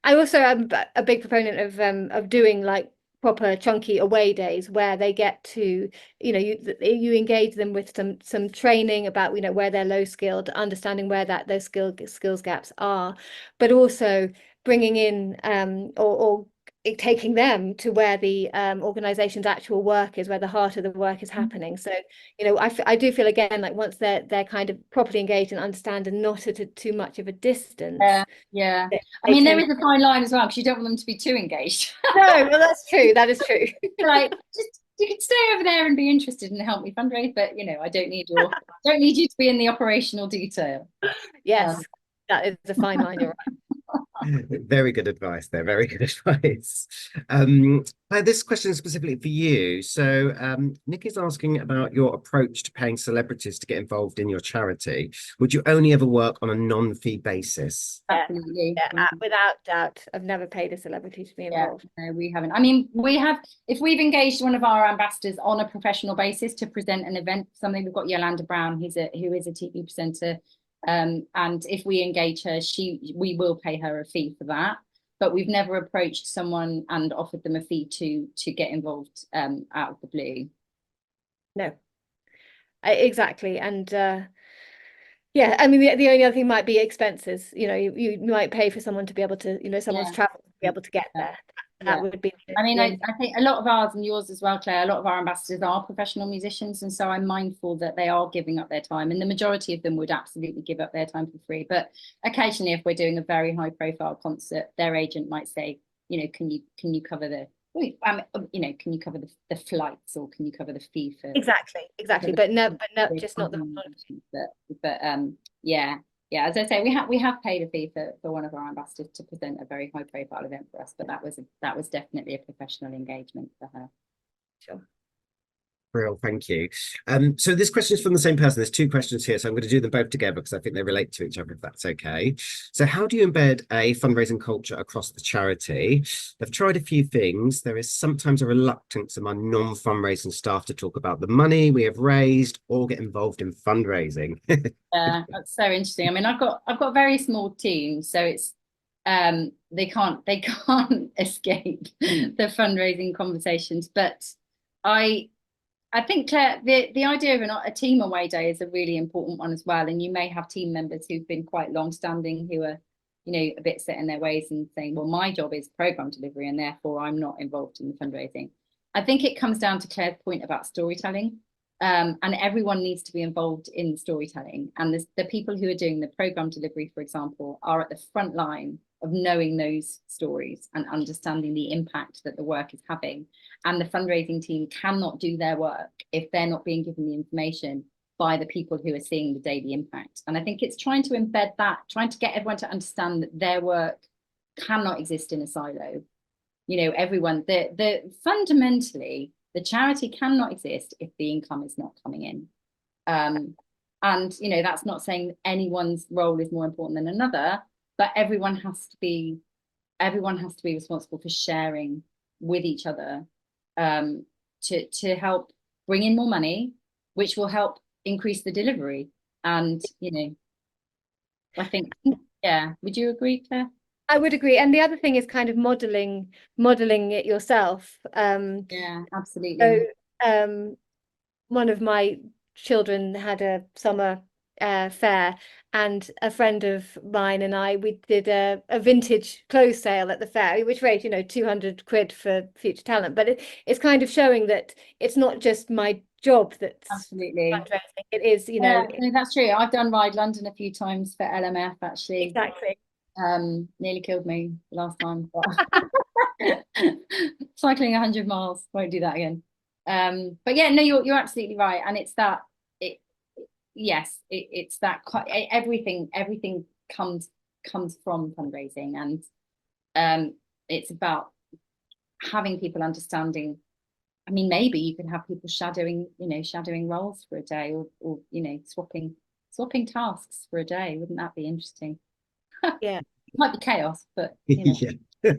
I also am a big proponent of doing like proper chunky away days where they get to, you know, you engage them with some training about, you know, where they're low skilled, understanding where those skills gaps are, but also bringing in or taking them to where the organization's actual work is, where the heart of the work is happening. So, you know, I do feel, again, like once they're kind of properly engaged and understand and not at too much of a distance. Yeah. I mean, there is a fine line as well, because you don't want them to be too engaged. No, well, that's true. That is true. Like, you can stay over there and be interested and help me fundraise, but you know, I don't need you to be in the operational detail. Yes, that is a fine line. You're right. Very good advice there. Very good advice. This question is specifically for you. So Nick is asking about your approach to paying celebrities to get involved in your charity. Would you only ever work on a non-fee basis? Absolutely. Yeah, without doubt. I've never paid a celebrity to be involved. No, we haven't. I mean, if we've engaged one of our ambassadors on a professional basis to present an event, something, we've got Yolanda Brown, who is a TV presenter. And if we engage her, we will pay her a fee for that. But we've never approached someone and offered them a fee to get involved out of the blue. No, exactly. And yeah, I mean, the only other thing might be expenses. You know, you might pay for someone to be able to, you know, someone's travel to be able to get there. that would be I mean, the I think a lot of ours and yours as well, Claire, a lot of our ambassadors are professional musicians. And so I'm mindful that they are giving up their time, and the majority of them would absolutely give up their time for free. But occasionally, if we're doing a very high profile concert, their agent might say, you know, can you cover the, you know, can you cover the flights, or can you cover the fee for exactly, but no, just not the. But yeah. Yeah, as I say, we have paid a fee for one of our ambassadors to present a very high profile event for us, but that was definitely a professional engagement for her. Sure. Real, thank you. So this question is from the same person. There's two questions here, so I'm going to do them both together because I think they relate to each other, if that's okay. So how do you embed a fundraising culture across the charity? I've tried a few things. There is sometimes a reluctance among non-fundraising staff to talk about the money we have raised or get involved in fundraising. Yeah, that's so interesting. I mean, I've got a very small team, so it's they can't escape the fundraising conversations. But I think, Claire, the idea of a team away day is a really important one as well. And you may have team members who've been quite long-standing, who are, you know, a bit set in their ways and saying, well, my job is program delivery and therefore I'm not involved in the fundraising. I think it comes down to Claire's point about storytelling. And everyone needs to be involved in the storytelling. And the people who are doing the program delivery, for example, are at the front line of knowing those stories and understanding the impact that the work is having. And the fundraising team cannot do their work if they're not being given the information by the people who are seeing the daily impact. And I think it's trying to embed that, trying to get everyone to understand that their work cannot exist in a silo. You know, everyone, fundamentally, the charity cannot exist if the income is not coming in. And, you know, that's not saying anyone's role is more important than another, but everyone has to be responsible for sharing with each other to help bring in more money, which will help increase the delivery. And, you know, I think, yeah, would you agree, Claire? I would agree. And the other thing is kind of modeling it yourself. Yeah, absolutely. So one of my children had a summer fair, and a friend of mine and we did a vintage clothes sale at the fair, which raised, you know, 200 quid for future talent. But it's kind of showing that it's not just my job that's absolutely fundraising. It is, you know. No, that's true. I've done Ride London a few times for LMF, actually. Exactly. Nearly killed me the last time, but cycling 100 miles, won't do that again. But yeah, no, you're absolutely right. And it's that it's that everything comes from fundraising, and it's about having people understanding. I mean, maybe you could have people shadowing roles for a day, or you know, swapping tasks for a day. Wouldn't that be interesting? Yeah. It might be chaos, but you know. Yeah,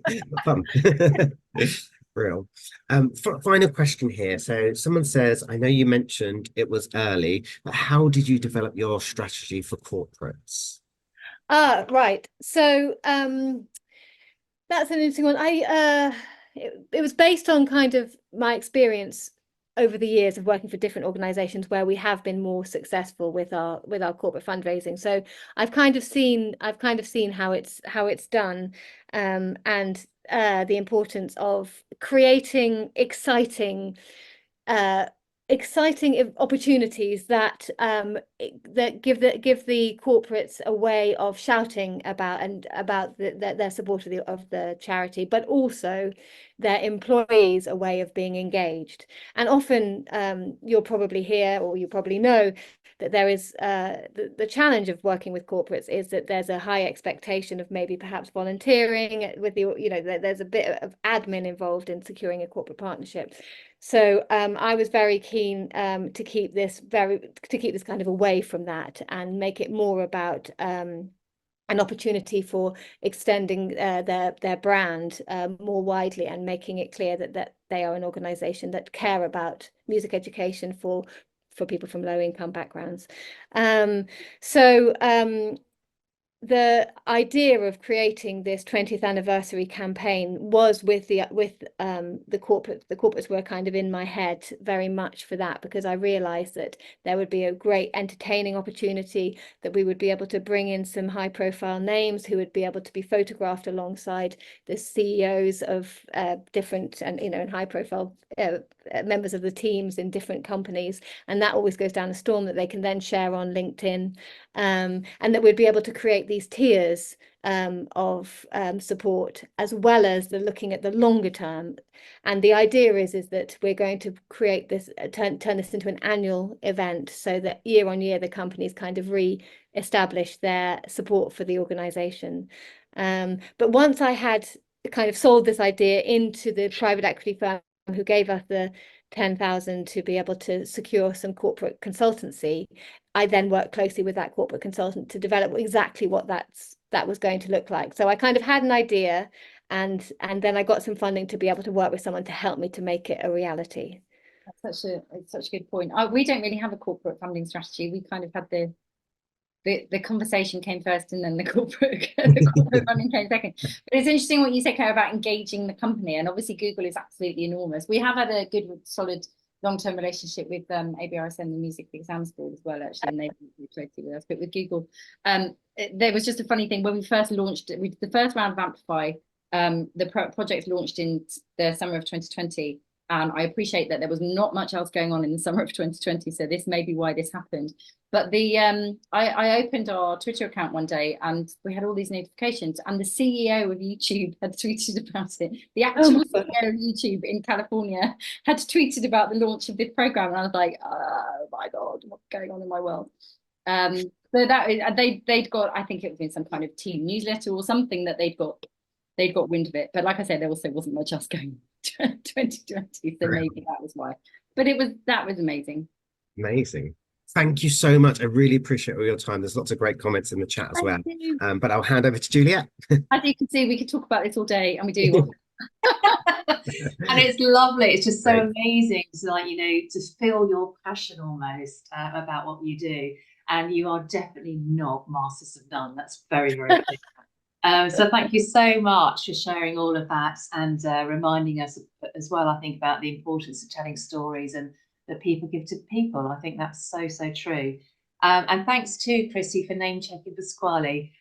fun. Real. Final question here. So someone says, I know you mentioned it was early, but how did you develop your strategy for corporates? Right. So that's an interesting one. It was based on kind of my experience over the years of working for different organizations where we have been more successful with our corporate fundraising. So I've kind of seen how it's done, and the importance of creating exciting opportunities that give the corporates a way of shouting about their support of the charity, but also their employees a way of being engaged. And often you'll probably hear, or you probably know, that there is the challenge of working with corporates is that there's a high expectation of maybe perhaps volunteering with there's a bit of admin involved in securing a corporate partnership. So I was very keen to keep this kind of away from that and make it more about an opportunity for extending their brand more widely, and making it clear that they are an organisation that care about music education for people from low income backgrounds. So the idea of creating this 20th anniversary campaign was with the corporates were kind of in my head very much for that, because I realized that there would be a great entertaining opportunity, that we would be able to bring in some high profile names who would be able to be photographed alongside the CEOs of different and and high profile members of the teams in different companies, and that always goes down a storm that they can then share on LinkedIn, and that we'd be able to create these tiers of support, as well as looking at the longer term. And the idea is that we're going to create this, turn this into an annual event, so that year on year the companies kind of re-establish their support for the organisation. But once I had kind of sold this idea into the private equity firm who gave us the 10,000 to be able to secure some corporate consultancy, I then worked closely with that corporate consultant to develop exactly what that was going to look like. So I kind of had an idea, and then I got some funding to be able to work with someone to help me to make it a reality. That's such a good point. We don't really have a corporate funding strategy. We kind of had the conversation came first, and then the corporate funding came second. But it's interesting what you say, Claire, about engaging the company. And obviously Google is absolutely enormous. We have had a good, solid, long-term relationship with ABRSM, the Music Exam School, as well, actually, and they've been closely with us. But with Google, there was just a funny thing when we first launched. We did the first round of Amplify. The project launched in the summer of 2020. And I appreciate that there was not much else going on in the summer of 2020, so this may be why this happened. But I opened our Twitter account one day, and we had all these notifications, and the CEO of YouTube had tweeted about it. The actual CEO of YouTube in California had tweeted about the launch of this program, and I was like, oh my God, what's going on in my world? So that they'd got, I think it was in some kind of team newsletter or something, that they'd got wind of it. But like I said, there also wasn't much else going on. 2020, so maybe that was why. But that was amazing. Thank you so much. I really appreciate all your time. There's lots of great comments in the chat as well. But I'll hand over to Juliet. As you can see, we could talk about this all day, and we do. And it's lovely. It's just so amazing to, like, to feel your passion almost about what you do. And you are definitely not masters of none. That's very, very clear. So thank you so much for sharing all of that, and reminding us as well, I think, about the importance of telling stories and that people give to people. I think that's so, so true. And thanks to Chrissy for name checking Pasquale.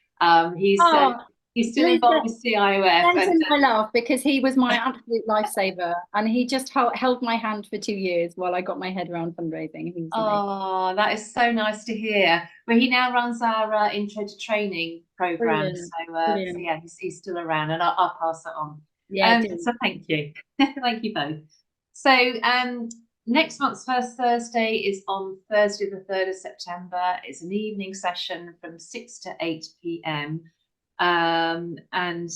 He's still involved with CIOF. And I laugh because he was my absolute lifesaver, and he just held my hand for 2 years while I got my head around fundraising. Oh, that is so nice to hear. Well, he now runs our intro to training program. So yeah, he's still around, and I'll pass that on. Yeah. So thank you. Thank you both. So next month's first Thursday is on Thursday, the 3rd of September. It's an evening session from 6 to 8 p.m. And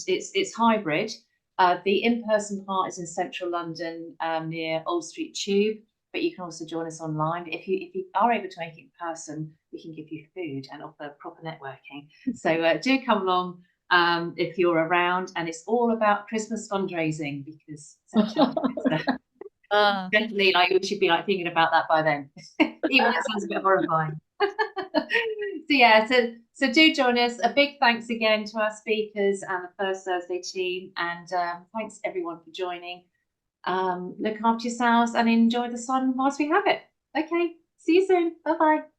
it's hybrid. The in-person part is in central London, near Old Street Tube, but you can also join us online. If you are able to make it in person, we can give you food and offer proper networking. So do come along if you're around, and it's all about Christmas fundraising, because definitely, like, you should be like thinking about that by then. Even that sounds a bit horrifying. So yeah, so do join us. A big thanks again to our speakers and the First Thursday team, and thanks everyone for joining. Look after yourselves and enjoy the sun whilst we have it. Okay, see you soon. Bye bye.